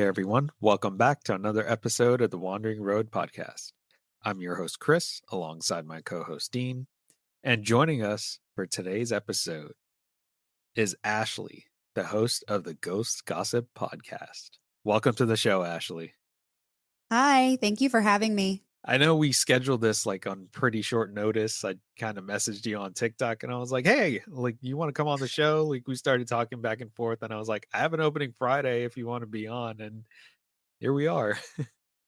Hey everyone, welcome back to another episode of the Wandering Road podcast. I'm your host Chris, alongside my co-host Dean, and joining us for today's episode is Ashley, the host of the Ghost Gossip podcast. Welcome to the show, Ashley. Hi, thank you for having me. I know we scheduled this like on pretty short notice. I kind of messaged you on TikTok and I was like, hey, like, you want to come on the show? Like, we started talking back and forth, and I was like, I have an opening Friday if you want to be on. And here we are.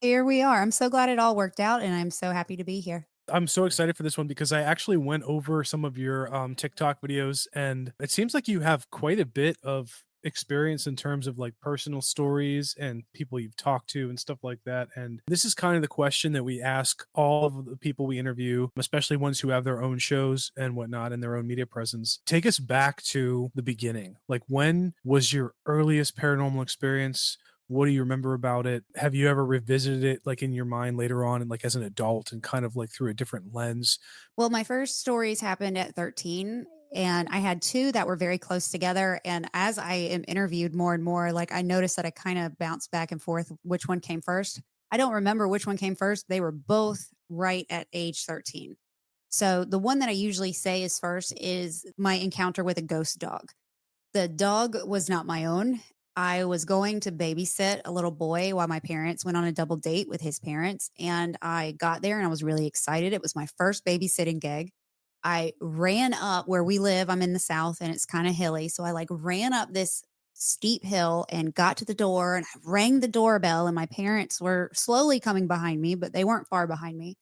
Here we are. I'm so glad it all worked out, and I'm so happy to be here. I'm so excited for this one because I actually went over some of your TikTok videos, and it seems like you have quite a bit of experience in terms of like personal stories and people you've talked to and stuff like that. And this is kind of the question that we ask all of the people we interview, especially ones who have their own shows and whatnot and their own media presence. Take us back to the beginning. Like, when was your earliest paranormal experience? What do you remember about it? Have you ever revisited it like in your mind later on and like as an adult and kind of like through a different lens? Well, my first stories happened at 13, and I had two that were very close together. And as I am interviewed more and more, like I noticed that I kind of bounced back and forth which one came first. I don't remember which one came first. They were both right at age 13. So the one that I usually say is first is my encounter with a ghost dog. The dog was not my own. I was going to babysit a little boy while my parents went on a double date with his parents. And I got there and I was really excited. It was my first babysitting gig. I ran up where we live. I'm in the South and it's kind of hilly. So I like ran up this steep hill and got to the door, and I rang the doorbell, and my parents were slowly coming behind me, but they weren't far behind me.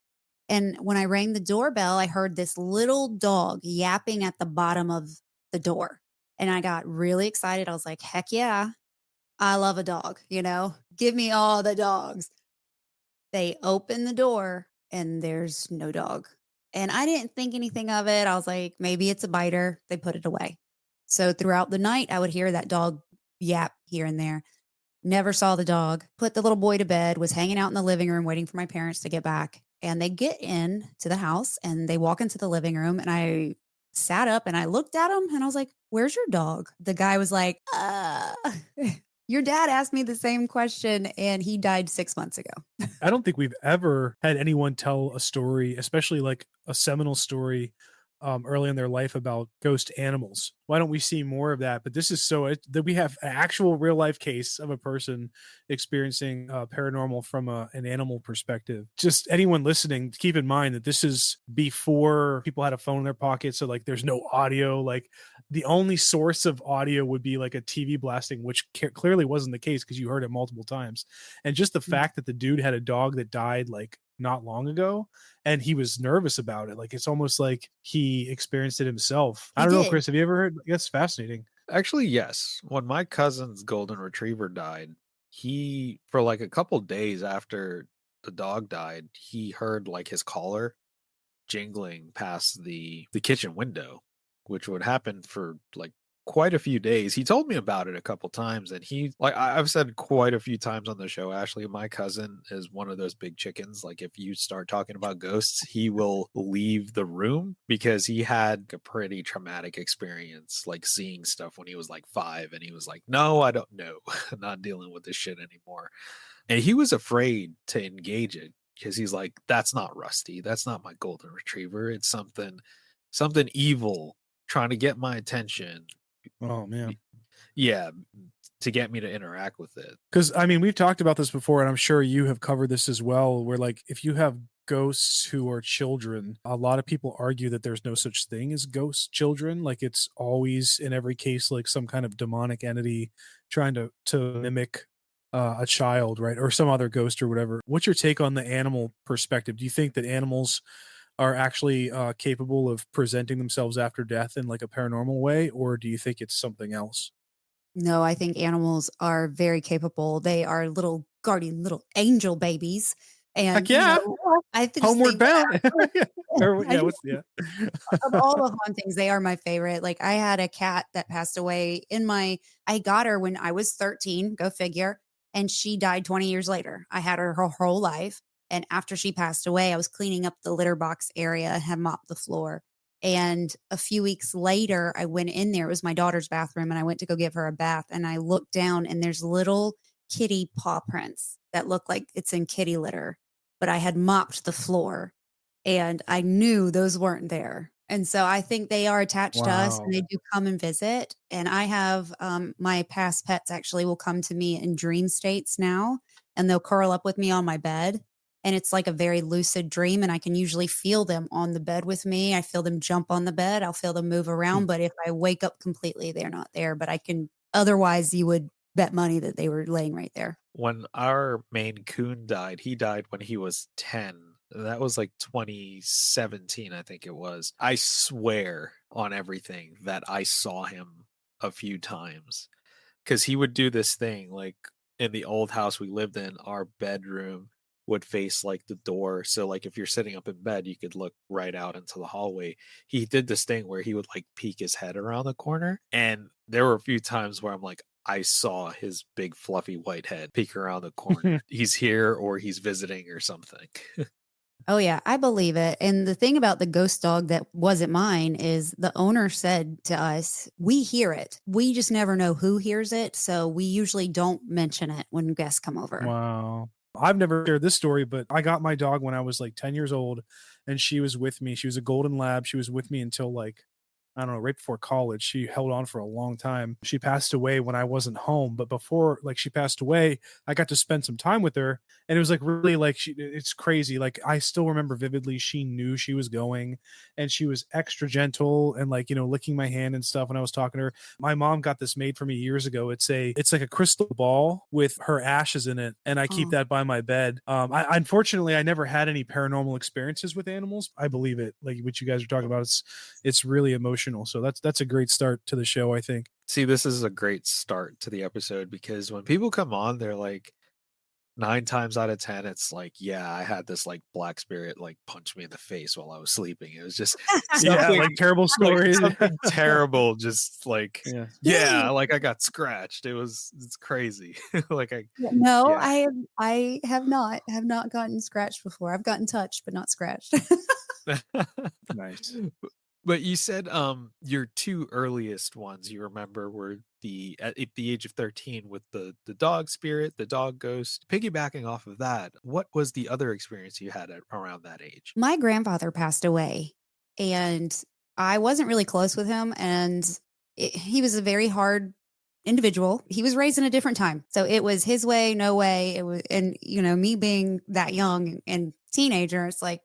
And when I rang the doorbell, I heard this little dog yapping at the bottom of the door. And I got really excited. I was like, heck yeah, I love a dog, give me all the dogs. They open the door and there's no dog. And I didn't think anything of it. I was like, maybe it's a biter. They put it away. So throughout the night, I would hear that dog yap here and there. Never saw the dog. Put the little boy to bed, was hanging out in the living room waiting for my parents to get back. And they get in to the house and they walk into the living room, and I sat up and I looked at him and I was like, where's your dog? The guy was like, your dad asked me the same question and he died 6 months ago. I don't think we've ever had anyone tell a story, especially like a seminal story early in their life about ghost animals. Why don't we see more of that? But this is that we have an actual real life case of a person experiencing paranormal from an animal perspective. Just anyone listening, keep in mind that this is before people had a phone in their pocket. So like there's no audio. Like the only source of audio would be like a TV blasting, which clearly wasn't the case because you heard it multiple times. And just the fact that the dude had a dog that died like not long ago and he was nervous about it, like it's almost like he experienced it himself. I don't know, Chris, have you ever heard? That's fascinating. Actually, yes. When my cousin's golden retriever died, he, for like a couple days after the dog died, he heard like his collar jingling past the kitchen window, which would happen for like quite a few days. He told me about it a couple times, and he, like I've said quite a few times on the show, Ashley, my cousin is one of those big chickens. Like if you start talking about ghosts, he will leave the room because he had a pretty traumatic experience, like seeing stuff when he was like 5, and he was like, no, I don't know. I'm not dealing with this shit anymore. And he was afraid to engage it because he's like, that's not Rusty. That's not my golden retriever. It's something evil trying to get my attention. Oh man. Yeah, to get me to interact with it. Because I mean, we've talked about this before, and I'm sure you have covered this as well, where like if you have ghosts who are children, a lot of people argue that there's no such thing as ghost children. Like it's always in every case like some kind of demonic entity trying to mimic a child, right? Or some other ghost or whatever. What's your take on the animal perspective? Do you think that animals are actually capable of presenting themselves after death in like a paranormal way, or do you think it's something else? No, I think animals are very capable. They are little guardian, little angel babies. And Heck yeah. I just Homeward think bound. that of all the hauntings, they are my favorite. Like I had a cat that passed away I got her when I was 13, go figure. And she died 20 years later. I had her whole life. And after she passed away, I was cleaning up the litter box area, had mopped the floor. And a few weeks later, I went in there. It was my daughter's bathroom, and I went to go give her a bath. And I looked down, and there's little kitty paw prints that look like it's in kitty litter, but I had mopped the floor and I knew those weren't there. And so I think they are attached to us and Wow. they do come and visit. And I have my past pets actually will come to me in dream states now and they'll curl up with me on my bed. And it's like a very lucid dream. And I can usually feel them on the bed with me. I feel them jump on the bed. I'll feel them move Hmm. around. But if I wake up completely, they're not there. But I can, otherwise, you would bet money that they were laying right there. When our Maine Coon died, he died when he was 10. That was like 2017, I think it was. I swear on everything that I saw him a few times. 'Cause he would do this thing, like, in the old house we lived in, our bedroom would face, like, the door, so, like, if you're sitting up in bed, you could look right out into the hallway. He did this thing where he would, like, peek his head around the corner, and there were a few times where I'm like, "I saw his big fluffy white head peek around the corner. He's here or he's visiting or something." Oh, yeah, I believe it, and the thing about the ghost dog that wasn't mine is the owner said to us, "We hear it. We just never know who hears it, so we usually don't mention it when guests come over." Wow. I've never shared this story, but I got my dog when I was like 10 years old and she was with me. She was a golden lab. She was with me until like, I don't know, right before college. She held on for a long time. She passed away when I wasn't home, but before like she passed away, I got to spend some time with her and it was like really like it's crazy. Like I still remember vividly she knew she was going and she was extra gentle and like, licking my hand and stuff when I was talking to her. My mom got this made for me years ago. It's like a crystal ball with her ashes in it, and I keep Oh. that by my bed. I unfortunately I never had any paranormal experiences with animals. I believe it, like what you guys are talking about. It's really emotional. So that's a great start to the show, I think. See, this is a great start to the episode because when people come on, they're like 9 times out of 10, it's like, "Yeah, I had this, like, black spirit, like, punch me in the face while I was sleeping." It was just Yeah, something like terrible like, stories. something terrible, just like, Yeah. yeah, like, I got scratched. It's crazy. Like, I Yeah, no, yeah. I have not gotten scratched before. I've gotten touched, but not scratched. Nice. But you said, your 2 earliest ones you remember were at the age of 13 with the dog spirit, the dog ghost. Piggybacking off of that, what was the other experience you had at around that age? My grandfather passed away, and I wasn't really close with him, and he was a very hard individual. He was raised in a different time, so it was his way, no way. It was, and me being that young and teenager, it's like,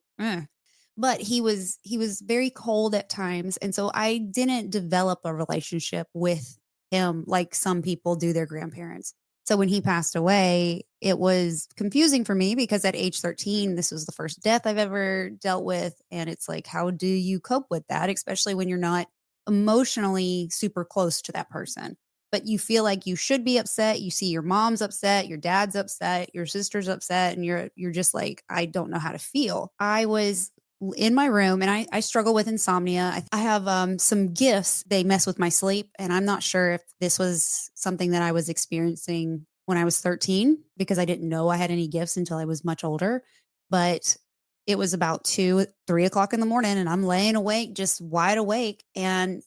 but he was very cold at times, and so I didn't develop a relationship with him like some people do their grandparents. So when he passed away, it was confusing for me because at age 13, this was the first death I've ever dealt with. And it's like, how do you cope with that, especially when you're not emotionally super close to that person? But you feel like you should be upset. You see your mom's upset, your dad's upset, your sister's upset, and you're just like, I don't know how to feel. I was in my room and I struggle with insomnia. I have some gifts. They mess with my sleep. And I'm not sure if this was something that I was experiencing when I was 13 because I didn't know I had any gifts until I was much older. But it was about 2, 3 o'clock in the morning and I'm laying awake, just wide awake and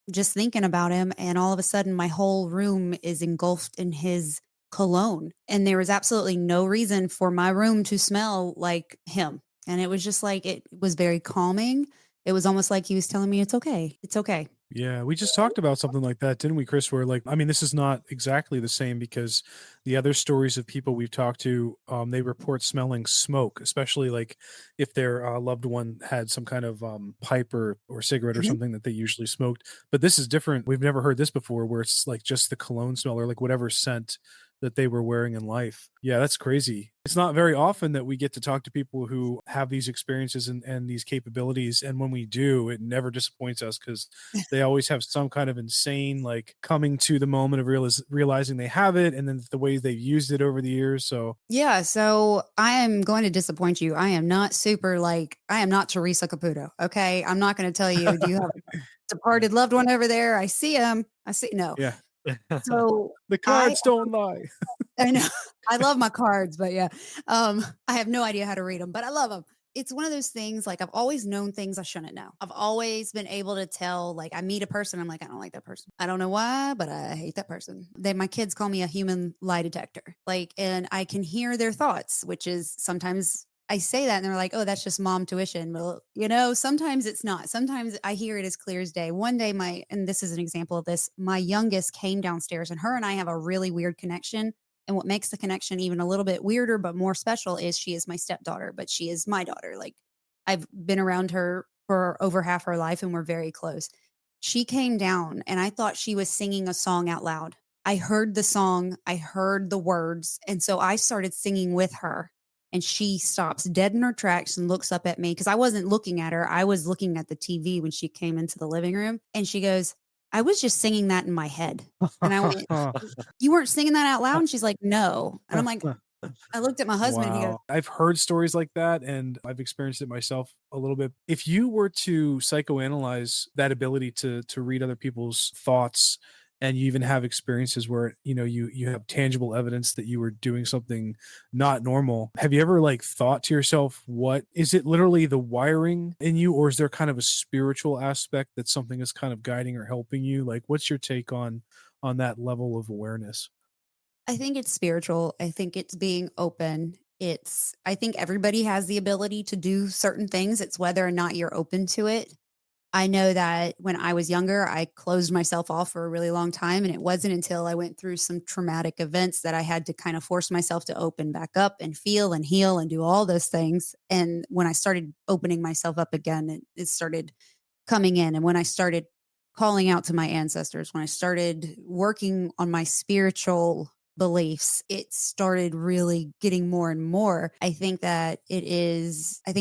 just thinking about him. And all of a sudden, my whole room is engulfed in his cologne. And there was absolutely no reason for my room to smell like him. And it was just like, it was very calming. It was almost like he was telling me, it's okay. It's okay. Yeah, we just talked about something like that, didn't we, Chris? Where like, I mean, this is not exactly the same because the other stories of people we've talked to, they report smelling smoke, especially like if their loved one had some kind of pipe or cigarette or Mhm. something that they usually smoked. But this is different. We've never heard this before, where it's like just the cologne smell or like whatever scent that they were wearing in life. Yeah, that's crazy. It's not very often that we get to talk to people who have these experiences and these capabilities. And when we do, it never disappoints us because they always have some kind of insane, like coming to the moment of realizing they have it and then the ways they've used it over the years. So, Yeah. So I am going to disappoint you. I am not super like, I am not Teresa Caputo. Okay. I'm not going to tell you, do you have a yeah. departed loved one over there? I see him. I see. No. Yeah. So The I cards don't lie. I know. I love my cards, but yeah, I have no idea how to read them, but I love them. It's one of those things, like, I've always known things I shouldn't know. I've always been able to tell, like, I meet a person, I'm like, "I don't like that person. I don't know why, but I hate that person." My kids call me a human lie detector, like, and I can hear their thoughts, which is sometimes I say that and they're like, "Oh, that's just mom tuition." Well, sometimes it's not. Sometimes I hear it as clear as day. One day and this is an example of this, my youngest came downstairs and her and I have a really weird connection. And what makes the connection even a little bit weirder, but more special is she is my stepdaughter, but she is my daughter. Like I've been around her for over half her life and we're very close. She came down and I thought she was singing a song out loud. I heard the song, I heard the words. And so I started singing with her. And she stops dead in her tracks and looks up at me because I wasn't looking at her. I was looking at the TV when she came into the living room. And she goes, I was just singing that in my head. And I went, you weren't singing that out loud? And she's like, "No." And I'm like, I looked at my husband and he goes, Wow. I've heard stories like that and I've experienced it myself a little bit. If you were to psychoanalyze that ability to read other people's thoughts and you even have experiences where, you have tangible evidence that you were doing something not normal. Have you ever like thought to yourself, what is it literally the wiring in you, or is there kind of a spiritual aspect that something is kind of guiding or helping you? Like what's your take on that level of awareness? I think it's spiritual. I think it's being open. I think everybody has the ability to do certain things. It's whether or not you're open to it. I know that when I was younger, I closed myself off for a really long time. And it wasn't until I went through some traumatic events that I had to kind of force myself to open back up and feel and heal and do all those things. And when I started opening myself up again, it started coming in. And when I started calling out to my ancestors, when I started working on my spiritual beliefs, it started really getting more and more. I think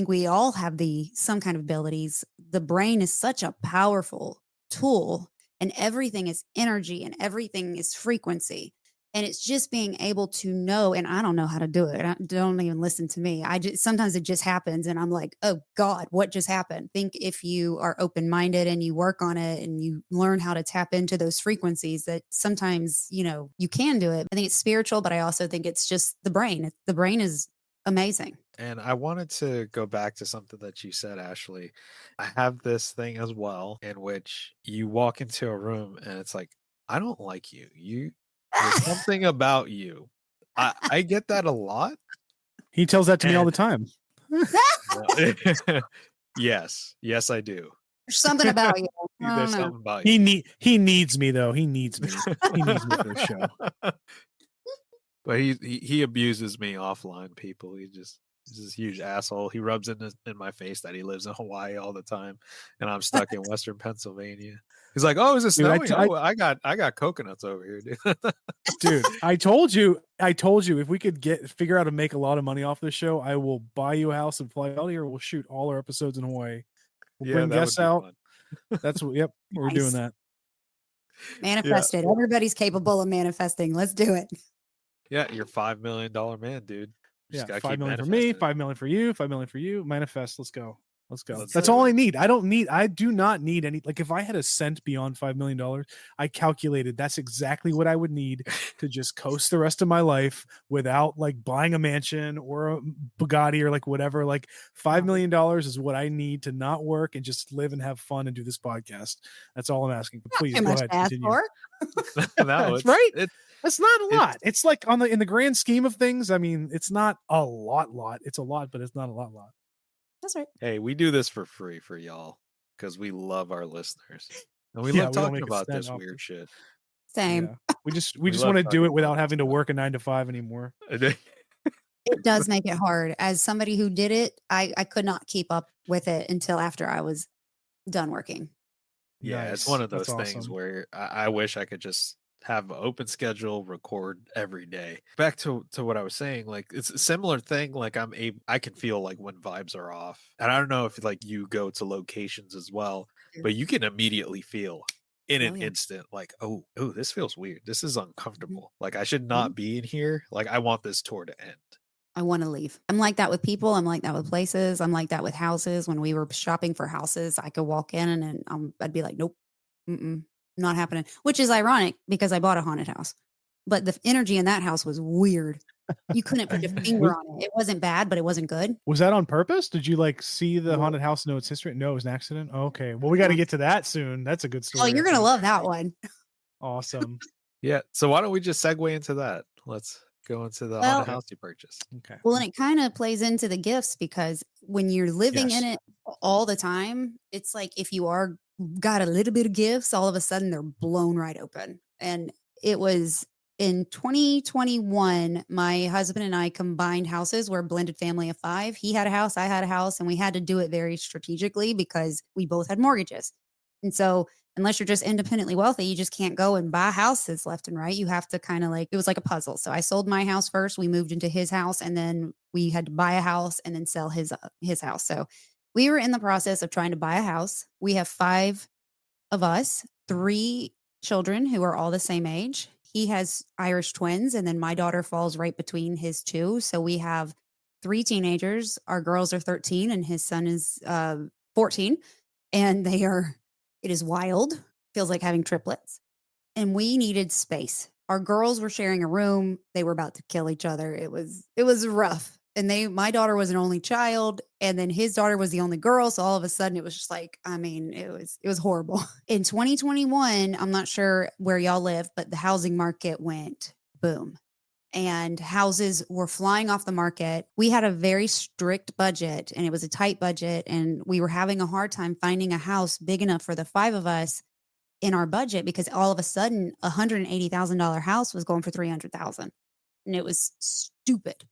we all have some kind of abilities. The brain is such a powerful tool and everything is energy and everything is frequency. And it's just being able to know, and I don't know how to do it. Don't even listen to me. Sometimes it just happens, and I'm like, oh God, what just happened? Think if you are open minded and you work on it and you learn how to tap into those frequencies, that sometimes you can do it. I think it's spiritual, but I also think it's just the brain. The brain is amazing. And I wanted to go back to something that you said, Ashley. I have this thing as well in which you walk into a room and it's like, I don't like you. There's something about you. I get that a lot. He tells that to me all And the time. yes, yes, I do. There's something about you. I don't There's know. something about you. He needs me though. He needs me. He needs me for the show. But he abuses me offline, people. He's this huge asshole. He rubs in my face that he lives in Hawaii all the time, and I'm stuck in Western Pennsylvania. He's like, "Oh, is it Dude, snowing? Oh, I got coconuts over here, dude." dude, I told you if we could figure out to make a lot of money off this show, I will buy you a house and fly out here. We'll shoot all our episodes in Hawaii. We'll Yeah, bring that would guests be out. fun. Yep, we're doing Nice. that. Yeah, Manifest it. Everybody's capable of manifesting. Let's do it. yeah, you're $5 million man, dude. You just Yeah, gotta keep 5 million for me, manifesting it. 5 million for you, 5 million for you. Manifest. Let's go. Let's go. Let's That's do all I it. need. I do not need any. Like if I had a cent beyond $5 million, I calculated that's exactly what I would need to just coast the rest of my life without like buying a mansion or a Bugatti or like whatever. Like $5 Wow. million dollars is what I need to not work and just live and have fun and do this podcast. That's all I'm asking. But Not please too go much ahead, to ask continue. for. No, That's right. it's That's not a it's lot. It's like in the grand scheme of things. I mean, it's not a lot. It's a lot, but it's not a lot. That's right. hey, we do this for free for y'all because we love our listeners and we Yeah, love we don't talking make a about cent this off weird this. shit. Same. Yeah. We We just love want to do talking it about without this having to stuff. work a 9 to 5 anymore. It does make it hard. As somebody who did it, I could not keep up with it until after I was done working. Yeah, it's one Nice. of That's those things awesome. where I wish I could just have an open schedule, record every day. Back to what I was saying, like it's a similar thing. Like I can feel like when vibes are off, and I don't know if like you go to locations as well, Mm. but you can immediately feel in Oh an yeah. instant, like oh, this feels weird. This is Mhm. uncomfortable. Like I should Mhm. not be in here. Like I want this tour to end. I want to leave. I'm like that with people. I'm like that with places. I'm like that with houses. When we were shopping for houses, I could walk in and I'd be like, nope, not happening. Which is ironic because I bought a haunted house, but the energy in that house was weird. You couldn't put your finger Was on it. It wasn't bad, but it wasn't good. was that on purpose? Did you, like, see the No, haunted house, know its history? No, it was an accident? Oh, okay. Well, we gotta no. get to that soon. That's a good Oh, story, I you're gonna think. love that one. Awesome. Yeah, so why don't we just segue into that? Let's go into the haunted Well, Okay. house you purchased. Okay. Well, and it kinda plays into the gifts because when you're living in Yes. it all the time, it's like if you are got a little bit of gifts, all of a sudden they're blown right open. And it was in 2021, my husband and I combined houses. We're a blended family of 5. He had a house, I had a house, and we had to do it very strategically because we both had mortgages. And so unless you're just independently wealthy, you just can't go and buy houses left and right. You have to kind of like it was like a puzzle. So I sold my house first, we moved into his house, and then we had to buy a house and then sell his house. So we were in the process of trying to buy a house. We have 5 of us, 3 children who are all the same age. He has Irish twins, and then my daughter falls right between his 2. So we have 3 teenagers. Our girls are 13 and his son is 14. And it is wild. Feels like having triplets. And we needed space. Our girls were sharing a room. They were about to kill each other. It was rough. And my daughter was an only child, and then his daughter was the only girl. So all of a sudden it was just like, I mean, it was horrible. In 2021, I'm not sure where y'all live, but the housing market went boom and houses were flying off the market. We had a very strict budget and it was a tight budget, and we were having a hard time finding a house big enough for the 5 of us in our budget because all of a sudden a $180,000 house was going for 300,000, and it was stupid.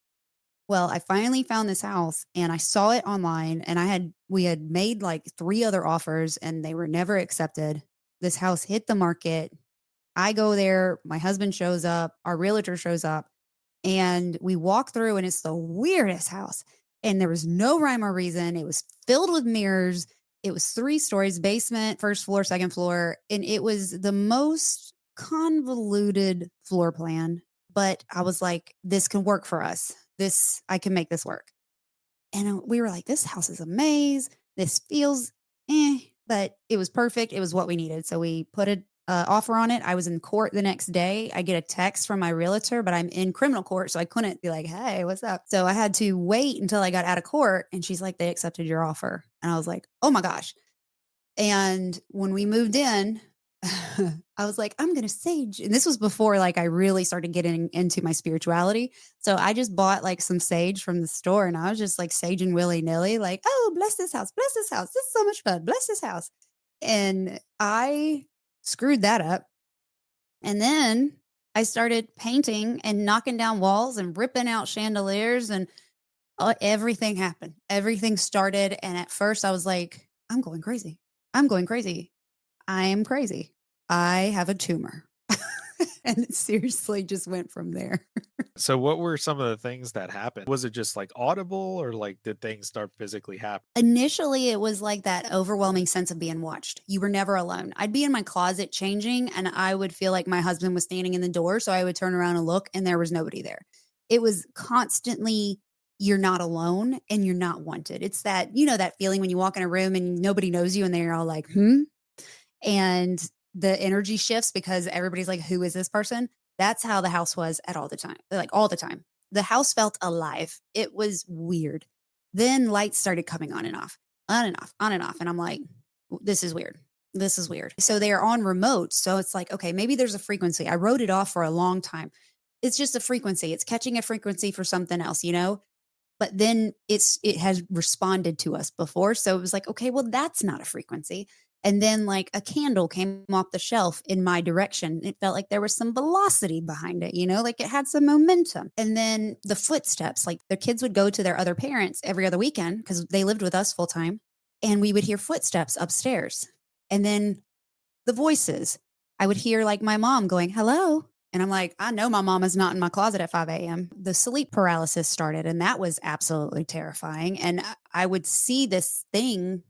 Well, I finally found this house and I saw it online, and we had made like 3 other offers and they were never accepted. This house hit the market. I go there, my husband shows up, our realtor shows up, and we walk through and it's the weirdest house. And there was no rhyme or reason. It was filled with mirrors. It was 3 stories, basement, first floor, second floor, and it was the most convoluted floor plan. But I was like, this can work for us. I can make this work. And we were like, this house is a maze. This feels but it was perfect. It was what we needed. So we put an offer on it. I was in court the next day. I get a text from my realtor, but I'm in criminal court. So I couldn't be like, hey, what's up? So I had to wait until I got out of court. And she's like, they accepted your offer. And I was like, oh my gosh. And when we moved in, I was like, I'm gonna sage. And this was before like I really started getting into my spirituality. So I just bought like some sage from the store and I was just like saging willy-nilly, like, oh, bless this house, bless this house. This is so much fun. Bless this house. And I screwed that up. And then I started painting and knocking down walls and ripping out chandeliers, and everything happened. Everything started. And at first I was like, I'm going crazy. I'm going crazy. I am crazy. I have a tumor. And it seriously just went from there. So what were some of the things that happened? Was it just like audible or like did things start physically happening? Initially, it was like that overwhelming sense of being watched. You were never alone. I'd be in my closet changing, and I would feel like my husband was standing in the door. So I would turn around and look, and there was nobody there. It was constantly, you're not alone and you're not wanted. It's that, that feeling when you walk in a room and nobody knows you, and they're all like, hmm. And the energy shifts because everybody's like, who is this person? That's how the house was at all the time, like all the time. The house felt alive. It was weird. Then lights started coming on and off, on and off, on and off. And I'm like, this is weird. This is weird. So they are on remote. So it's like, okay, maybe there's a frequency. I wrote it off for a long time. It's just a frequency. It's catching a frequency for something else. But then it has responded to us before, so it was like, "Okay, well, that's not a frequency." And then, like, a candle came off the shelf in my direction. It felt like there was some velocity behind it, like it had some momentum. And then the footsteps, like, the kids would go to their other parents every other weekend because they lived with us full time, and we would hear footsteps upstairs. And then the voices. I would hear, like, my mom going, "Hello?" And I'm like, "I know my mom is not in my closet at 5 AM." The sleep paralysis started, and that was absolutely terrifying, and I would see this thing,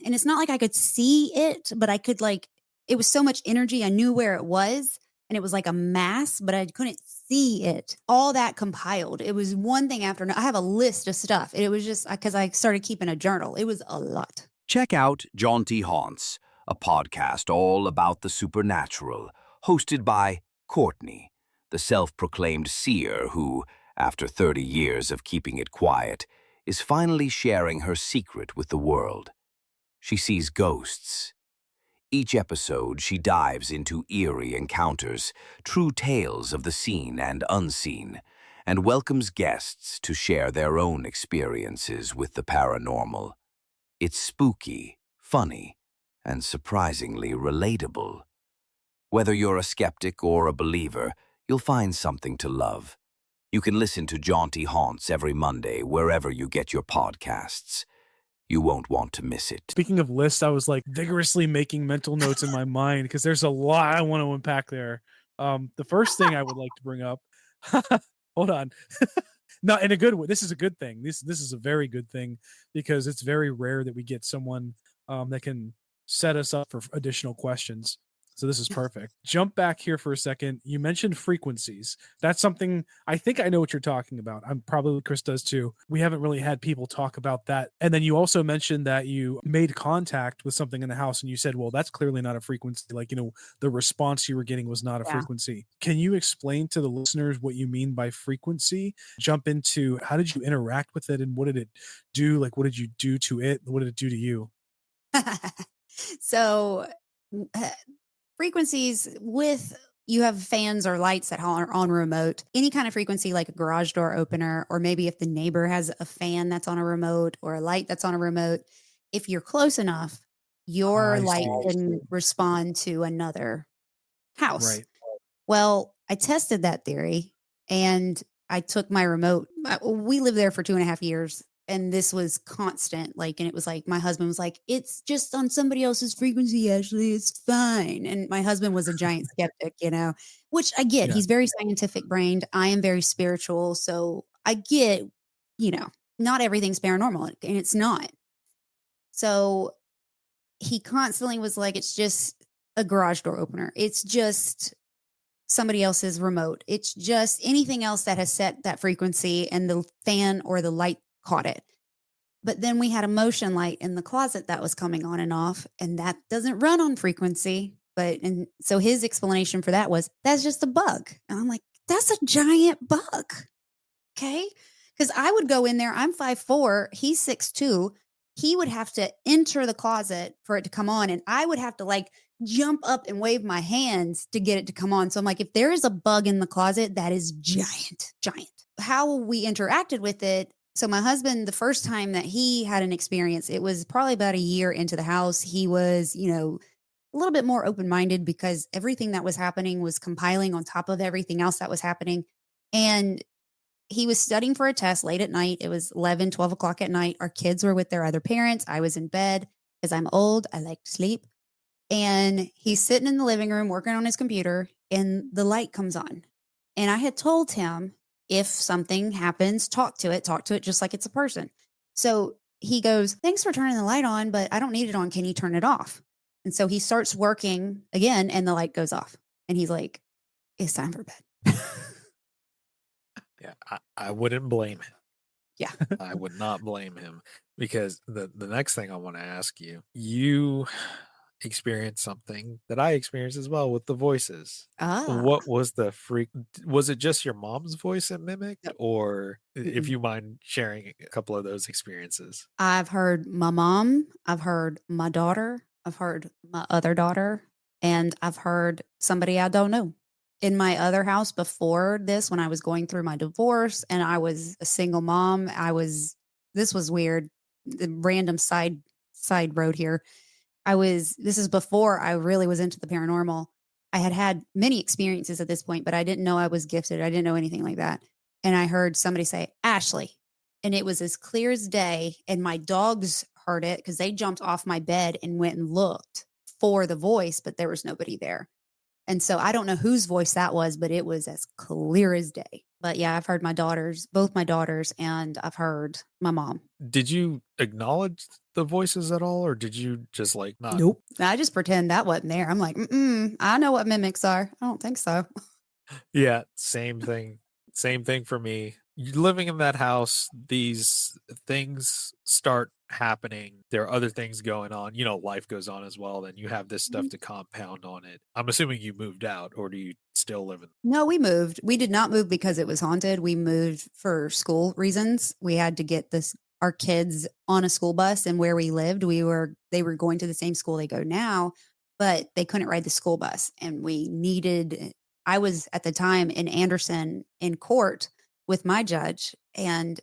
and it's not like I could see it, but I could, like it was so much energy, I knew where it was, and it was like a mass, but I couldn't see it. All that compiled. It was one thing after ano I have a list of stuff. It was just because I started keeping a journal. It was a lot. Check out Jaunty Haunts, a podcast all about the supernatural, hosted by Courtney, the self proclaimed seer who, after 30 years of keeping it quiet, is finally sharing her secret with the world. She sees ghosts. Each episode, she dives into eerie encounters, true tales of the seen and unseen, and welcomes guests to share their own experiences with the paranormal. It's spooky, funny, and surprisingly relatable. Whether you're a skeptic or a believer, you'll find something to love. You can listen to Jaunty Haunts every Monday wherever you get your podcasts. You won't want to miss it. Speaking of lists, I was like vigorously making mental notes in my mind because there's a lot I want to unpack there. The first thing I would like to bring up, hold on, no, in a good way. This is a good thing. This is a very good thing because it's very rare that we get someone that can set us up for additional questions. So this is perfect. Jump back here for a second. You mentioned frequencies. That's something I think I know what you're talking about. I'm probably Chris does too. We haven't really had people talk about that. And then you also mentioned that you made contact with something in the house and you said, well, that's clearly not a frequency. Like, the response you were getting was not a Yeah. frequency. Can you explain to the listeners what you mean by frequency? Jump into how did you interact with it and what did it do? Like, what did you do to it? What did it do to you? So, frequencies with you have fans or lights that are on remote, any kind of frequency like a garage door opener, or maybe if the neighbor has a fan that's on a remote or a light that's on a remote, if you're close enough, your I light see. can respond to another house. Right. Well, I tested that theory and I took my remote. We lived there for 2.5 years and this was constant. Like, and it was like, my husband was like, it's just on somebody else's frequency, Ashley. It's fine. And my husband was a giant skeptic, which I get. Yeah. He's very scientific brained. I am very spiritual. So I get, you know, not everything's paranormal and it's not. So he constantly was like, it's just a garage door opener. It's just somebody else's remote. It's just anything else that has set that frequency and the fan or the light caught it. But then we had a motion light in the closet that was coming on and off, and that doesn't run on frequency. And so his explanation for that was that's just a bug. And I'm like, that's a giant bug. Okay. Because I would go in there, I'm 5'4, he's 6'2. He would have to enter the closet for it to come on. And I would have to like jump up and wave my hands to get it to come on. So I'm like, if there is a bug in the closet, that is giant, giant. How we interacted with it. So my husband, the first time that he had an experience, it was probably about a year into the house. He was, a little bit more open minded because everything that was happening was compiling on top of everything else that was happening. And he was studying for a test late at night. It was 11, 12 o'clock at night. Our kids were with their other parents. I was in bed because I'm old. I like to sleep. And he's sitting in the living room working on his computer and the light comes on. And I had told him if something happens, talk to it just like it's a person. So he goes, thanks for turning the light on, but I don't need it on. Can you turn it off? And so he starts working again and the light goes off. And he's like, it's time for bed. Yeah, I wouldn't blame him. Yeah. I would not blame him because the next thing I want to ask you, you experienced something that I experienced as well with the voices. Ah. What was the freak? Was it just your mom's voice it mimicked, Yep. or if Mm-mm. you mind sharing a couple of those experiences? I've heard my mom, I've heard my daughter, I've heard my other daughter, and I've heard somebody I don't know. In my other house before this, when I was going through my divorce and I was a single mom, this was weird. The random side road here. This is before I really was into the paranormal. I had had many experiences at this point, but I didn't know I was gifted. I didn't know anything like that. And I heard somebody say, Ashley. And it was as clear as day. And my dogs heard it because they jumped off my bed and went and looked for the voice, but there was nobody there. And so I don't know whose voice that was, but it was as clear as day. But yeah, I've heard both my daughters, and I've heard my mom. Did you acknowledge the voices at all, or did you just like not? Nope. I just pretend that wasn't there. I'm like, I know what mimics are. I don't think so. Yeah, same thing. Same thing for me. Living in that house, these things start happening, there are other things going on, life goes on as well, then you have this stuff to compound on it. I'm assuming you moved out, or do you still live in? No, we moved. We did not move because it was haunted. We moved for school reasons. We had to get this our kids on a school bus, and where we lived, they were going to the same school they go now, but they couldn't ride the school bus, and we needed I was at the time in Anderson in court with my judge, and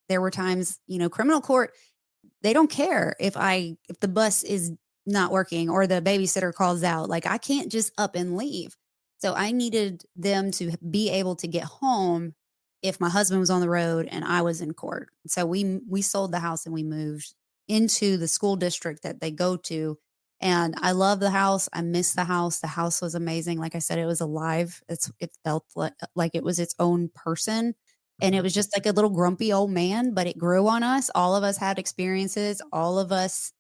there were times, criminal court, they don't care if the bus is not working or the babysitter calls out. Like, I can't just up and leave. So I needed them to be able to get home if my husband was on the road and I was in court. So we sold the house and we moved into the school district that they go to. And I love the house. I miss the house. The house was amazing. Like I said, it was alive. It felt like it was its own person. And it Mhm. was just like a little grumpy old man, but it grew on us. All of us had experiences. All of us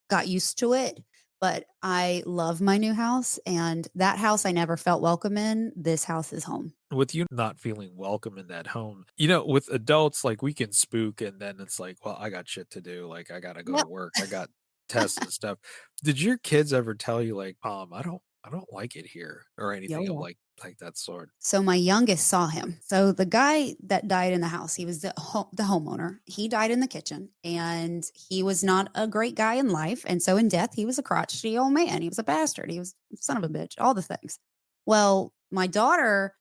got used to it. But I love my new house, and that house I never felt welcome in. This house is home. With you not feeling welcome in that home, with adults, like, we can spook and then it's like, well, I got shit to do. Like, I gotta go to Yep. work. I got tests and stuff. Did your kids ever tell you like, I don't like it here or Yeah, anything of yeah. like that sort? So my youngest saw him. So the guy that died in the house, he was the homeowner. He died in the kitchen, and he was not a great guy in life. And so in death, he was a crotchety old man. He was a bastard. He was a son of a bitch, all the things. Well, my daughter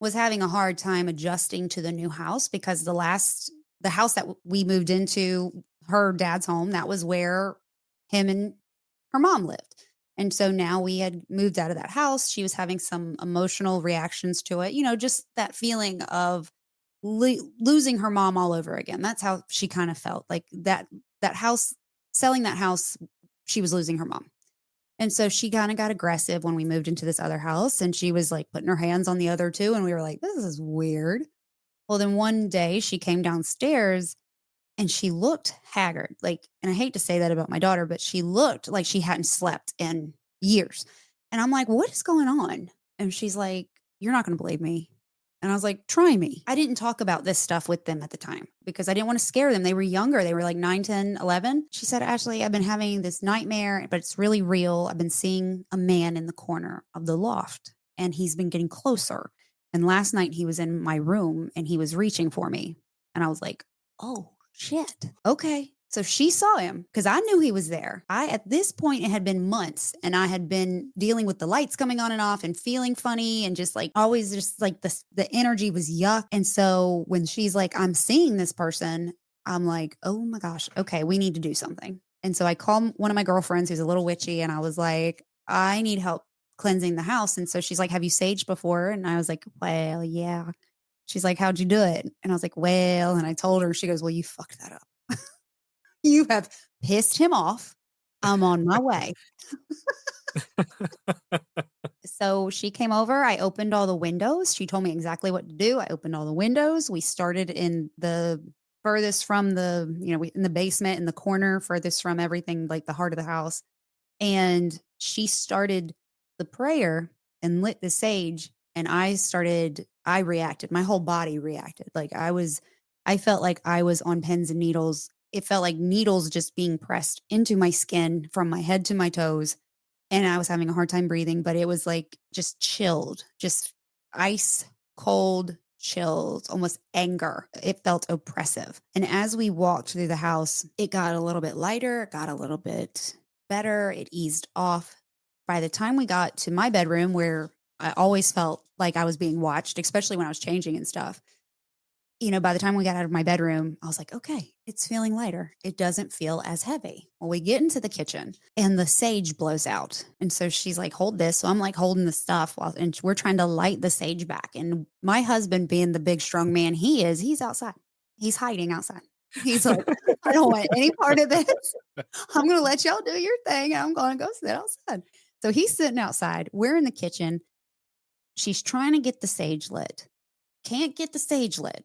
was having a hard time adjusting to the new house because the house that we moved into, her dad's home, that was where him and her mom lived. And so now we had moved out of that house. She was having some emotional reactions to it, just that feeling of losing her mom all over again. That's how she kind of felt. Like that house, selling that house, she was losing her mom. And so she kind of got aggressive when we moved into this other house, and she was like putting her hands on the other two, and we were like, this is weird. Well, then one day she came downstairs and she looked haggard. Like, and I hate to say that about my daughter, but she looked like she hadn't slept in years. And I'm like, what is going on? And she's like, you're not going to believe me. And I was like, try me. I didn't talk about this stuff with them at the time because I didn't want to scare them. They were younger. They were like 9, 10, 11. She said, Ashley, I've been having this nightmare, but it's really real. I've been seeing a man in the corner of the loft, and he's been getting closer. And last night he was in my room and he was reaching for me. And I was like, oh, shit. Okay. So she saw him because I knew he was there. At this point, it had been months, and I had been dealing with the lights coming on and off and feeling funny and just like always just like the energy was yuck. And so when she's like, I'm seeing this person, I'm like, oh my gosh, okay, we need to do something. And so I called one of my girlfriends who's a little witchy, and I was like, I need help cleansing the house. And so she's like, have you saged before? And I was like, well, yeah. She's like, how'd you do it? And I was like, well, and I told her, she goes, well, you fucked that up. You have pissed him off. I'm on my way. So she came over. I opened all the windows. She told me exactly what to do. I opened all the windows. We started in the furthest from in the basement, in the corner, furthest from everything, like the heart of the house. And she started the prayer and lit the sage. And I reacted. My whole body reacted. I felt like I was on pins and needles. It felt like needles just being pressed into my skin from my head to my toes. And I was having a hard time breathing, but it was like just chilled, just ice cold chills, almost anger. It felt oppressive. And as we walked through the house, it got a little bit lighter, it got a little bit better, it eased off. By the time we got to my bedroom, where I always felt like I was being watched, especially when I was changing and stuff, by the time we got out of my bedroom, I was like, okay, it's feeling lighter. It doesn't feel as heavy. Well, we get into the kitchen and the sage blows out. And so she's like, hold this. So I'm like holding the stuff and we're trying to light the sage back. And my husband, being the big, strong man he's outside. He's hiding outside. He's like, I don't want any part of this. I'm going to let y'all do your thing. I'm going to go sit outside. So he's sitting outside. We're in the kitchen. She's trying to get the sage lit. Can't get the sage lit.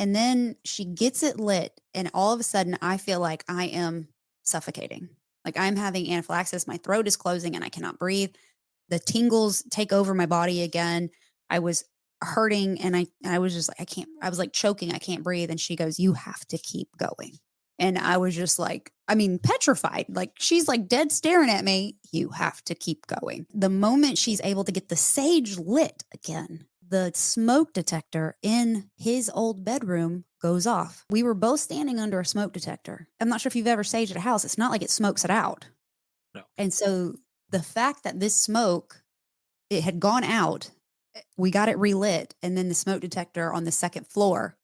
And then she gets it lit, and all of a sudden, I feel like I am suffocating. Like I'm having anaphylaxis. My throat is closing, and I cannot breathe. The tingles take over my body again. I was hurting, and I was just like, I can't. I was like choking. I can't breathe. And she goes, "You have to keep going." And I was just like, I mean, petrified. Like, she's like dead staring at me. You have to keep going. The moment she's able to get the sage lit again, the smoke detector in his old bedroom goes off. We were both standing under a smoke detector. I'm not sure if you've ever saged at a house. It's not like it smokes it out. No. And so the fact that this smoke, it had gone out, we got it relit, and then the smoke detector on the second floor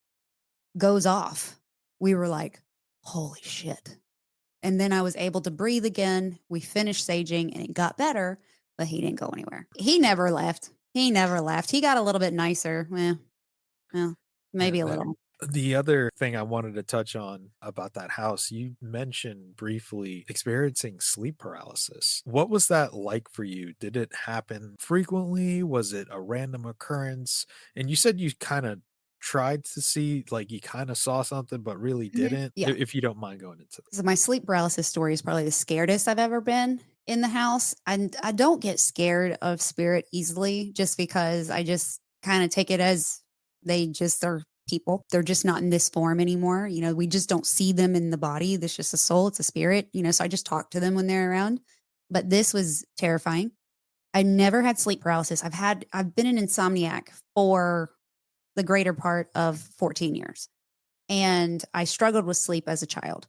goes off. We were like, holy shit. And then I was able to breathe again. We finished saging and it got better, but he didn't go anywhere. He never left. He never left. He got a little bit nicer. Well, maybe a And little. then the other thing I wanted to touch on about that house, you mentioned briefly experiencing sleep paralysis. What was that like for you? Did it happen frequently? Was it a random occurrence? And you said you kind of tried to see, like you kind of saw something, but really Mhm. didn't. Yeah. If you don't mind going into that. So my sleep paralysis story is probably the scaredest I've ever been in the house. And I don't get scared of spirit easily just because I just kind of take it as they just are people. They're just not in this form anymore. You know, we just don't see them in the body. There's just a soul, it's a spirit, you know, so I just talk to them when they're around. But this was terrifying. I never had sleep paralysis. I've been an insomniac for the greater part of 14 years. And I struggled with sleep as a child.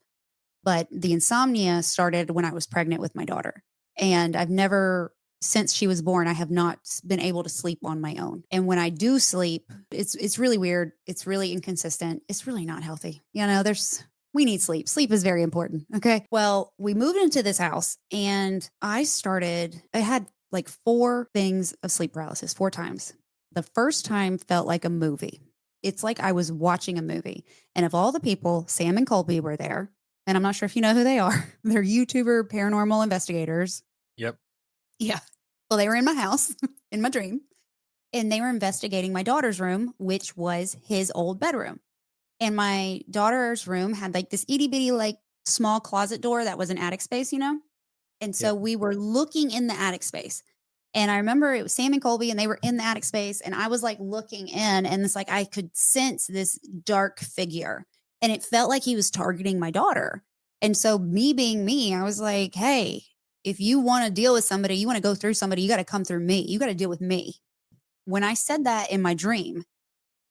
But the insomnia started when I was pregnant with my daughter. And I've never, since she was born, I have not been able to sleep on my own. And when I do sleep, it's really weird. It's really inconsistent. It's really not healthy. You know, we need sleep. Sleep is very important. Okay. Well, we moved into this house and I had like 4 things of sleep paralysis, 4 times. The first time felt like a movie. It's like I was watching a movie. And of all the people, Sam and Colby were there, and I'm not sure if you know who they are. They're YouTuber paranormal investigators. Yep. Yeah. Well, they were in my house in my dream, and they were investigating my daughter's room, which was his old bedroom. And my daughter's room had like this itty bitty, like small closet door that was an attic space, you know? And so Yep. we were looking in the attic space. And I remember it was Sam and Colby, and they were in the attic space. And I was like looking in, and it's like I could sense this dark figure. And it felt like he was targeting my daughter. And so, me being me, I was like, hey, if you want to deal with somebody, you want to go through somebody, you got to come through me. You got to deal with me. When I said that in my dream,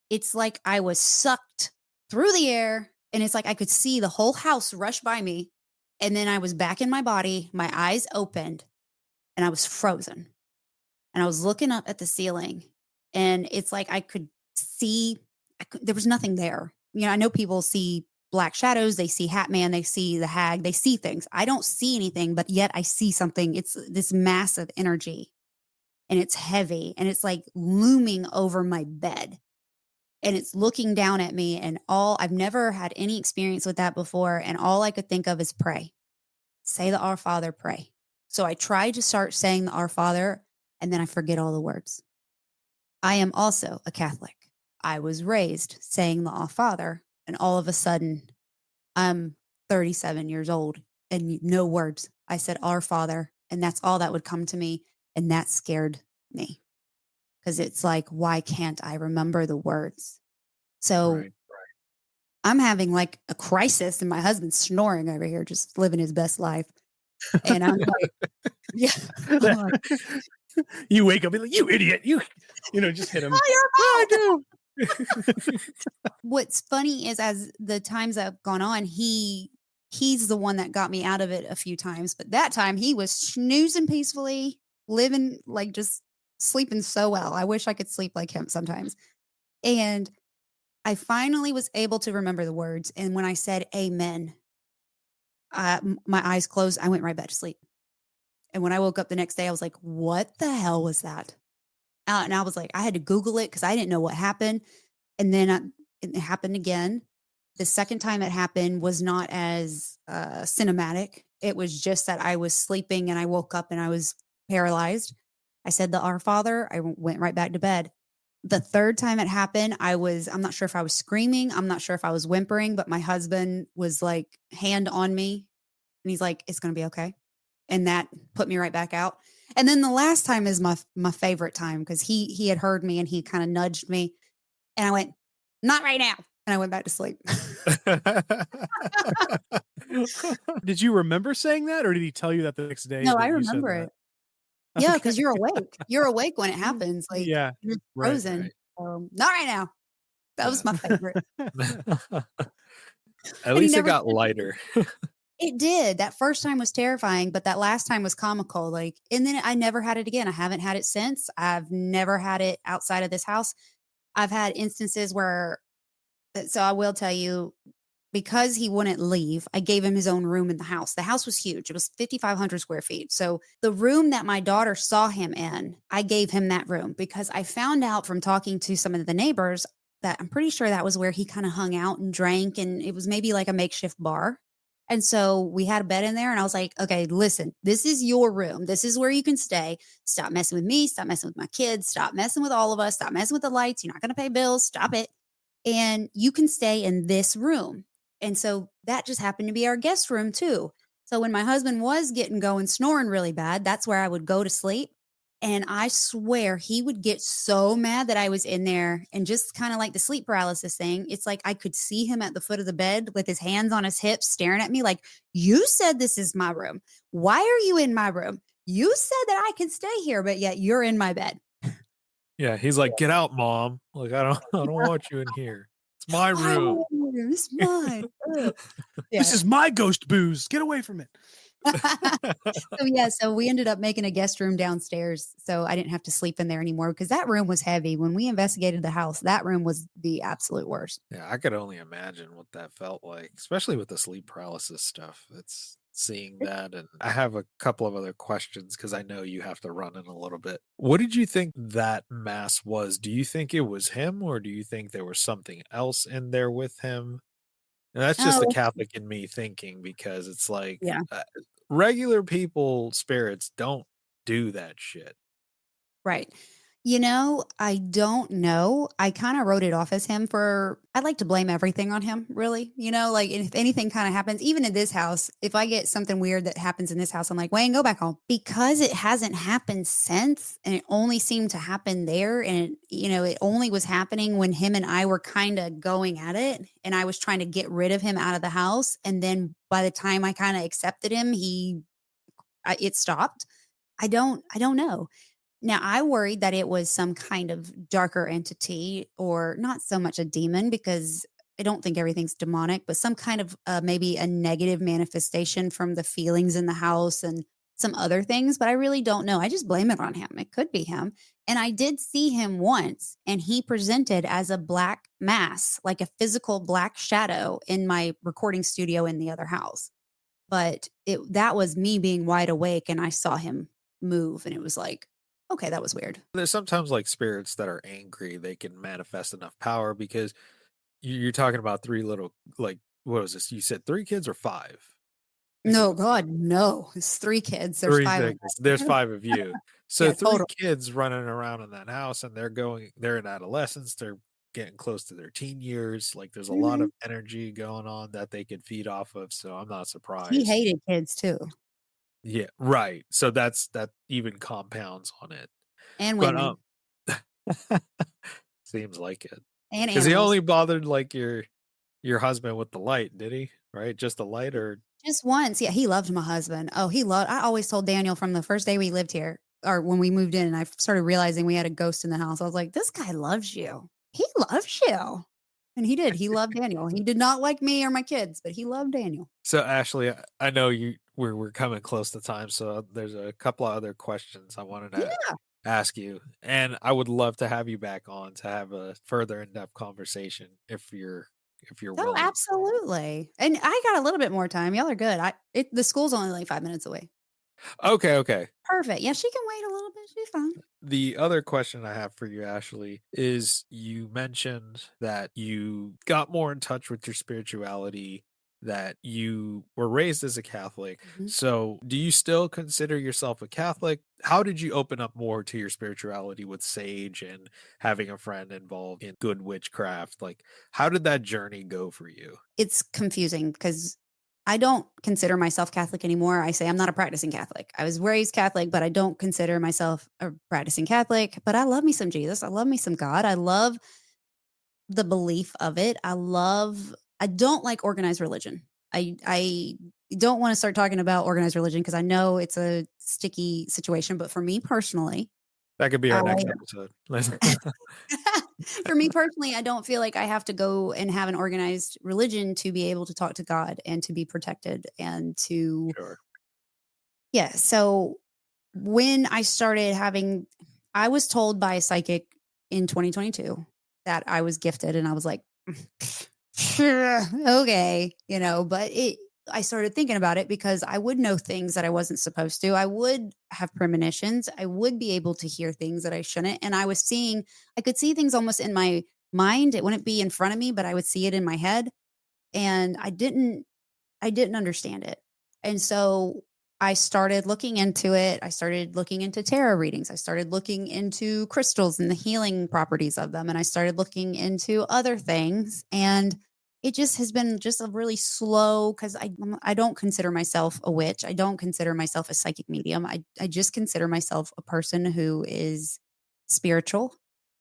it's like I was sucked through the air, and it's like I could see the whole house rush by me. And then I was back in my body, my eyes opened, and I was frozen, and I was looking up at the ceiling, and it's like I could see there was nothing there. You know, I know people see black shadows, they see Hat Man, they see the hag, they see things. I don't see anything, but yet I see something. It's this massive energy, and it's heavy, and it's like looming over my bed, and it's looking down at me, and all I've never had any experience with that before, and all I could think of is pray. Say the Our Father, pray. So I tried to start saying the Our Father, and then I forget all the words. I am also a Catholic. I was raised saying the Our Father, and all of a sudden, I'm 37 years old and no words. I said Our Father, and that's all that would come to me. And that scared me because it's like, why can't I remember the words? So Right. I'm having like a crisis, and my husband's snoring over here, just living his best life. And I'm like, yeah, I'm like, You wake up and like, you idiot, just hit him. oh, your I fault. do. What's funny is as the times that have gone on, he's the one that got me out of it a few times, but that time he was snoozing peacefully, living like just sleeping so well. I wish I could sleep like him sometimes. And I finally was able to remember the words. And when I said amen, my eyes closed. I went right back to sleep. And when I woke up the next day, I was like, what the hell was that? And I was like, I had to Google it because I didn't know what happened. And then it happened again. The second time it happened was not as cinematic. It was just that I was sleeping and I woke up and I was paralyzed. I said the Our Father. Went right back to bed. The third time it happened, I'm not sure if I was screaming. I'm not sure if I was whimpering, but my husband was like hand on me, and he's like, it's going to be okay. And that put me right back out. And then the last time is my favorite time because he had heard me and he kind of nudged me, and I went, not right now. and I went back to sleep. Did you remember saying that, or did he tell you that the next day No, I that you said remember that? it. Yeah, Okay. because 'cause you're awake. You're awake when it happens, like, Yeah. you're Right, frozen. right. Not right now. That was Yeah. my favorite, At and he least it never got said lighter. it did. That first time was terrifying, but that last time was comical, like and then I never had it again. I haven't had it since. I've never had it outside of this house. I've had instances where so I will tell you, because he wouldn't leave, I gave him his own room in the house. The house was huge. It was 5,500 square feet. So the room that my daughter saw him in, I gave him that room because I found out from talking to some of the neighbors that I'm pretty sure that was where he kind of hung out and drank. And it was maybe like a makeshift bar. And so we had a bed in there, and I was like, okay, listen, this is your room. This is where you can stay. Stop messing with me. Stop messing with my kids. Stop messing with all of us. Stop messing with the lights. You're not going to pay bills. Stop it. And you can stay in this room. And so that just happened to be our guest room too. So when my husband was getting going, snoring really bad, that's where I would go to sleep. And I swear he would get so mad that I was in there and just kind of like the sleep paralysis thing. It's like I could see him at the foot of the bed with his hands on his hips, staring at me like, you said this is my room. Why are you in my room? You said that I can stay here, but yet you're in my bed. Yeah, he's like, "Get out, mom. Like, I don't I don't want you in here. It's my Why are room." you in my room? It's mine. Ugh. "This Yeah. is my ghost booze. Get away from it." So, yeah, so we ended up making a guest room downstairs, so I didn't have to sleep in there anymore because that room was heavy. When we investigated the house, that room was the absolute worst. Yeah, I could only imagine what that felt like, especially with the sleep paralysis stuff. It's seeing that. And I have a couple of other questions because I know you have to run in a little bit. What did you think that mass was? Do you think it was him or do you think there was something else in there with him? And that's just the Oh, Catholic in me thinking because it's like yeah. regular people, spirits don't do that shit. Right. I don't know. I kinda wrote it off as him for I like to blame everything on him, really, like, if anything kinda happens, even in this house, if I get something weird that happens in this house, I'm like, "Wayne, go back home." Because it hasn't happened since, and it only seemed to happen there, and it only was happening when him and I were kinda going at it, and I was trying to get rid of him out of the house, and then by the time I kinda accepted him, it stopped. I don't know. Now, I worried that it was some kind of darker entity or not so much a demon because I don't think everything's demonic, but some kind of maybe a negative manifestation from the feelings in the house and some other things, but I really don't know. I just blame it on him. It could be him. And I did see him once, and he presented as a black mass, like a physical black shadow in my recording studio in the other house. But that was me being wide awake and I saw him move and it was like, okay, that was weird. There's sometimes like spirits that are angry, they can manifest enough power because you're talking about 3 little like, what was this? You said 3 kids or 5? I think it No, was God, no. It's 3 kids. There's 3 5 of victims. There's us. 5 of you. So Yeah, 3 total. kids running around in that house, and they're in adolescence, they're getting close to their teen years, like, there's a lot Mhm. of energy going on that they could feed off of, so I'm not He surprised. hated kids too, Yeah, right. So that even compounds on it. and But, women, seems like it. and 'Cause he animals. only bothered, like, your husband with the light, did he? Right? Just the light or Just once. Yeah, he loved my husband. Oh, I always told Daniel from the first day we lived here or when we moved in and I started realizing we had a ghost in the house. I was like, "This guy loves you. He loves you." And he did. He loved Daniel. He did not like me or my kids, but he loved Daniel. So, Ashley, I know we're coming close to time, so there's a couple of other questions I wanted to Yeah. ask you, and I would love to have you back on to have a further in-depth conversation if you're Oh, willing. absolutely. And I got a little bit more time. Y'all are good. The school's only like 5 minutes away. Okay, okay. Perfect. Yeah, she can wait a little bit. She's fine. The other question I have for you, Ashley, is you mentioned that you got more in touch with your spirituality, that you were raised as a Catholic. Mhm. So, do you still consider yourself a Catholic? How did you open up more to your spirituality with sage and having a friend involved in good witchcraft? Like, how did that journey go for you? It's confusing because I don't consider myself Catholic anymore. I say I'm not a practicing Catholic. I was raised Catholic, but I don't consider myself a practicing Catholic. But I love me some Jesus. I love me some God. I love the belief of it. I don't like organized religion. I don't wanna start talking about organized religion because I know it's a sticky situation, but for me personally, That could be I our next episode. for me personally, I don't feel like I have to go and have an organized religion to be able to talk to God and to be protected and to Sure. yeah, so when I started having I was told by a psychic in 2022 that I was gifted, and I was like, "Sure, okay," but I started thinking about it because I would know things that I wasn't supposed to. I would have premonitions. I would be able to hear things that I shouldn't, and I could see things almost in my mind. It wouldn't be in front of me, but I would see it in my head, and I didn't understand it. And so I started looking into it. I started looking into tarot readings. I started looking into crystals and the healing properties of them. And I started looking into other things. And it just has been just a really slow because I don't consider myself a witch. I don't consider myself a psychic medium. I just consider myself a person who is spiritual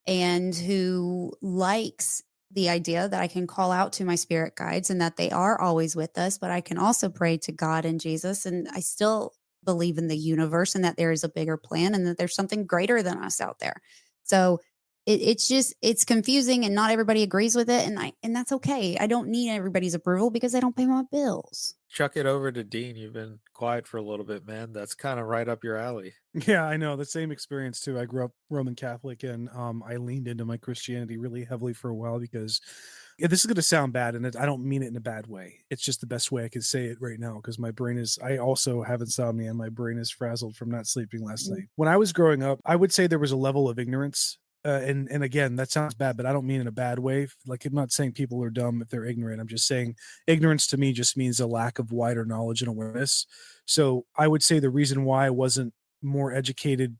and who likes the idea that I can call out to my spirit guides and that they are always with us, but I can also pray to God and Jesus. And I still believe in the universe and that there is a bigger plan and that there's something greater than us out there. So it's confusing and not everybody agrees with it. And that's okay. I don't need everybody's approval because I don't pay my bills. Chuck it over to Dean. You've been quiet for a little bit, man. That's kind of right up your alley. Yeah, I know the same experience too. I grew up Roman Catholic, and I leaned into my Christianity really heavily for a while because yeah, this is going to sound bad, and I don't mean it in a bad way. It's just the best way I can say it right now because my brain is. I also have insomnia, and my brain is frazzled from not sleeping last Mm. night. When I was growing up, I would say there was a level of ignorance. And again, that sounds bad, but I don't mean in a bad way. Like I'm not saying people are dumb if they're ignorant. I'm just saying ignorance to me just means a lack of wider knowledge and awareness. So I would say the reason why I wasn't more educated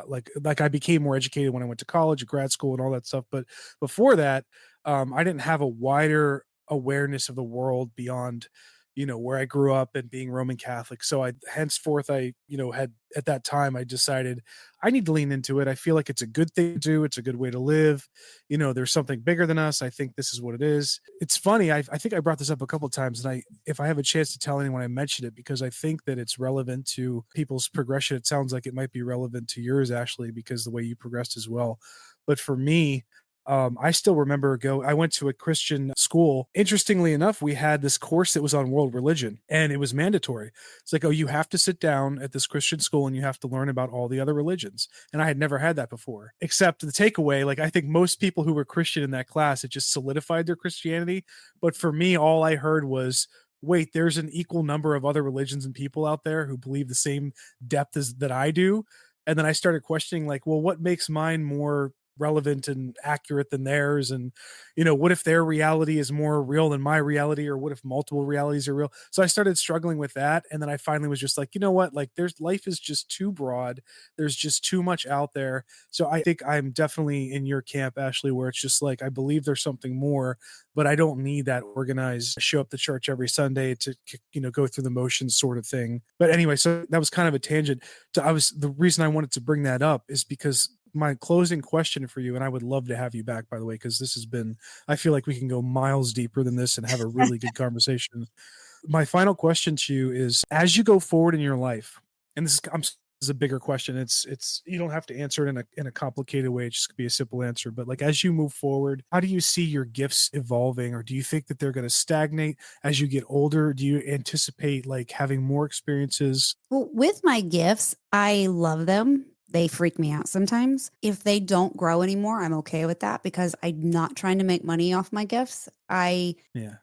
like I became more educated when I went to college, grad school, and all that stuff. But before that, I didn't have a wider awareness of the world beyond, where I grew up and being Roman Catholic. So I henceforth I, had at that time I decided I need to lean into it. I feel like it's a good thing to do. It's a good way to live. There's something bigger than us. I think this is what it is. It's funny. I think I brought this up a couple of times, and if I have a chance to tell anyone, I mention it because I think that it's relevant to people's progression. It sounds like it might be relevant to yours, Ashley, because the way you progressed as well. But for me, I still remember I went to a Christian school. Interestingly enough, we had this course that was on world religion and it was mandatory. It's like, oh, you have to sit down at this Christian school and you have to learn about all the other religions. And I had never had that before, except the takeaway. Like, I think most people who were Christian in that class, it just solidified their Christianity. But for me, all I heard was, wait, there's an equal number of other religions and people out there who believe the same depth as that I do. And then I started questioning, like, well, what makes mine more relevant and accurate than theirs? And what if their reality is more real than my reality, or what if multiple realities are real? So I started struggling with that, and then I finally was just like, you know what, like, there's life is just too broad, there's just too much out there. So I think I'm definitely in your camp, Ashley, where it's just like I believe there's something more, but I don't need that organized show up to church every Sunday to go through the motions sort of thing. But anyway, so that was kind of a tangent. The reason I wanted to bring that up is because my closing question for you, and I would love to have you back, by the way, because this has been, I feel like we can go miles deeper than this and have a really good conversation. My final question to you is, as you go forward in your life, and this is a bigger question. It's you don't have to answer it in a complicated way. It just could be a simple answer. But like, as you move forward, how do you see your gifts evolving, or do you think that they're going to stagnate as you get older? Do you anticipate like having more experiences? Well, with my gifts, I love them. They freak me out sometimes. If they don't grow anymore, I'm okay with that because I'm not trying to make money off my gifts. Yeah.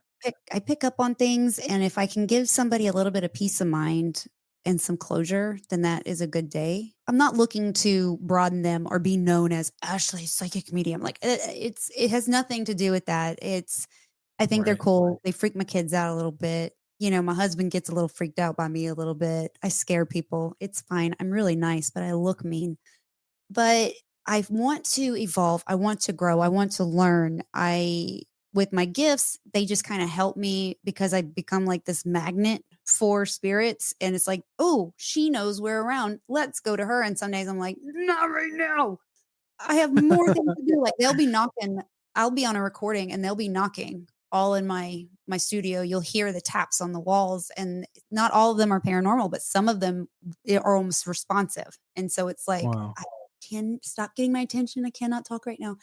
I pick up on things, and if I can give somebody a little bit of peace of mind and some closure, then that is a good day. I'm not looking to broaden them or be known as Ashley psychic medium. Like it has nothing to do with that. I think they're Right. cool. They freak my kids out a little bit. My husband gets a little freaked out by me a little bit. I scare people. It's fine. I'm really nice, but I look mean. But I want to evolve. I want to grow. I want to learn. With my gifts, they just kind of help me because I become like this magnet for spirits. And it's like, oh, she knows we're around. Let's go to her. And some days I'm like, not right now. I have more things to do. Like they'll be knocking. I'll be on a recording and they'll be knocking all in my studio. You'll hear the taps on the walls, and not all of them are paranormal, but some of them are almost responsive. And so it's like, Wow. I can stop getting my attention. I cannot talk right now.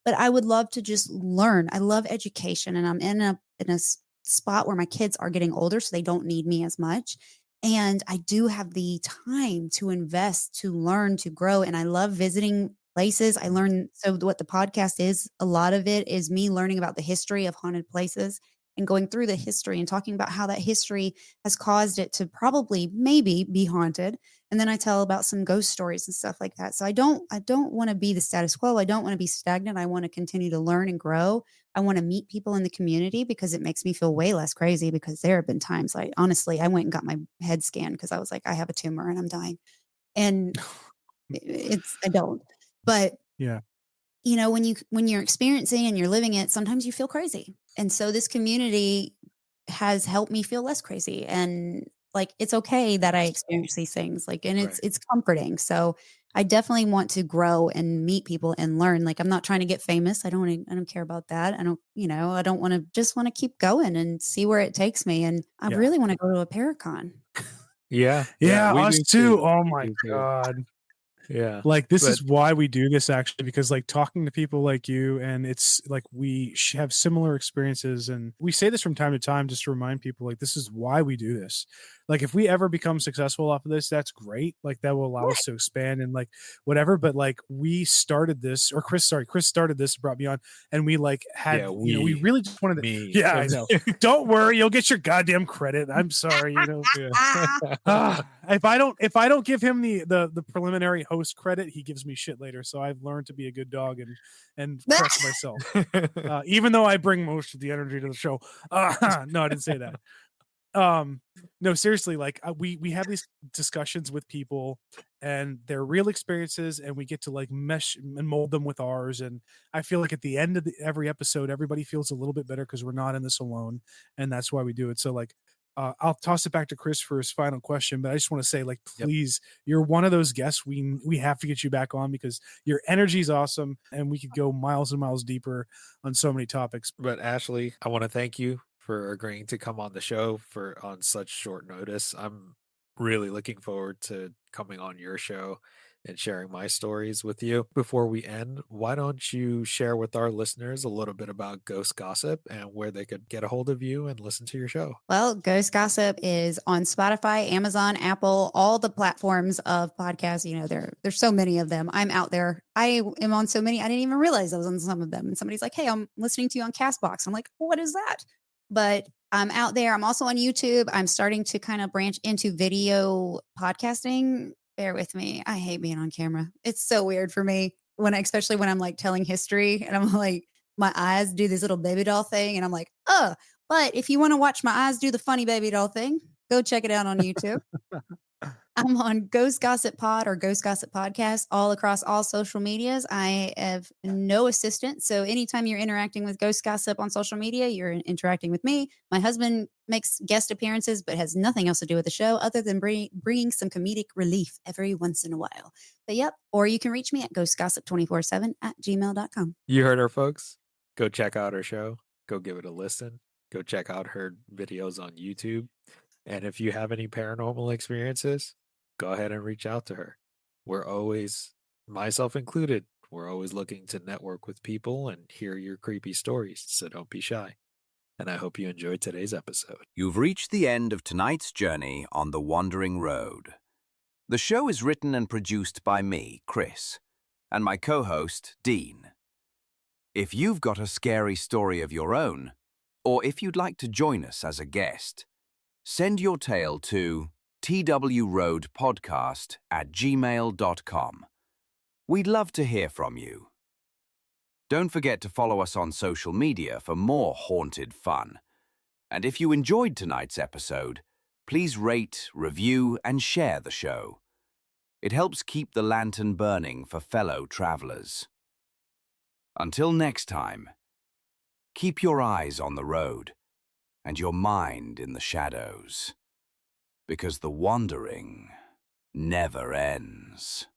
But I would love to just learn. I love education, and I'm in a spot where my kids are getting older, so they don't need me as much. And I do have the time to invest, to learn, to grow. And I love visiting places. I learn, so what the podcast is, a lot of it is me learning about the history of haunted places and going through the history and talking about how that history has caused it to probably maybe be haunted. And then I tell about some ghost stories and stuff like that. So I don't want to be the status quo. I don't want to be stagnant. I want to continue to learn and grow. I want to meet people in the community because it makes me feel way less crazy, because there have been times, like, honestly, I went and got my head scanned because I was like, I have a tumor and I'm dying. And it's I don't. But Yeah. when you're experiencing and you're living it, sometimes you feel crazy. And so this community has helped me feel less crazy, and like, it's okay that I Nice. experience these things, like, and it's Right. it's comforting. So I definitely want to grow and meet people and learn. Like, I'm not trying to get famous. I don't care about that. I don't want to, just want to keep going and see where it takes me. And I Yeah. really want to go to a Paracon. Yeah, yeah, Yeah, we us do too. too. Oh We my do too. god. Yeah, Like, this but is why we do this actually, because, like, talking to people like you, and it's like we have similar experiences, and we say this from time to time just to remind people, like, this is why we do this. Like, if we ever become successful off of this, that's great. Like, that will allow us to expand and, like, whatever, but, like, we started this, or Chris started this, brought me on, and we, like, yeah, had, we really just wanted to. me, Yeah, I and know. Don't worry, you'll get your goddamn credit. I'm sorry, yeah. if I don't give him the preliminary host credit, he gives me shit later. So I've learned to be a good dog and correct myself. Even though I bring most of the energy to the show. No, I didn't say that. um no, seriously, like, we have these discussions with people, and they're real experiences, and we get to, like, mesh and mold them with ours. And I feel like at the end of every episode, everybody feels a little bit better because we're not in this alone, and that's why we do it. So, like, I'll toss it back to Chris for his final question, but I just want to say, like, Yep. please, you're one of those guests we have to get you back on, because your energy is awesome, and we could go miles and miles deeper on so many topics. But Ashley, I want to thank you for agreeing to come on the show for on such short notice. I'm really looking forward to coming on your show and sharing my stories with you. Before we end, why don't you share with our listeners a little bit about Ghost Gossip and where they could get a hold of you and listen to your show? Well, Ghost Gossip is on Spotify, Amazon, Apple, all the platforms of podcasts. There's so many of them. I'm out there. I am on so many. I didn't even realize I was on some of them. And somebody's like, "Hey, I'm listening to you on Castbox." I'm like, "What is that?" But I'm out there. I'm also on YouTube. I'm starting to kind of branch into video podcasting. Bear with me. I hate being on camera. It's so weird for me, especially when I'm like telling history and I'm like, my eyes do this little baby doll thing, and I'm like, "Oh." But if you want to watch my eyes do the funny baby doll thing, go check it out on YouTube. I'm on Ghost Gossip Pod or Ghost Gossip Podcast all across all social medias. I have no assistant. So anytime you're interacting with Ghost Gossip on social media, you're interacting with me. My husband makes guest appearances, but has nothing else to do with the show other than bringing some comedic relief every once in a while. But yep, or you can reach me at ghostgossip247 at gmail.com. You heard her, folks. Go check out her show. Go give it a listen. Go check out her videos on YouTube. And if you have any paranormal experiences, go ahead and reach out to her. We're always, myself included, we're always looking to network with people and hear your creepy stories, so don't be shy. And I hope you enjoyed today's episode. You've reached the end of tonight's journey on the Wandering Road. The show is written and produced by me, Chris, and my co-host, Dean. If you've got a scary story of your own, or if you'd like to join us as a guest, send your tale to twroadpodcast@gmail.com. We'd love to hear from you. Don't forget to follow us on social media for more haunted fun. And if you enjoyed tonight's episode, please rate, review, and share the show. It helps keep the lantern burning for fellow travelers. Until next time, keep your eyes on the road and your mind in the shadows, because the wandering never ends.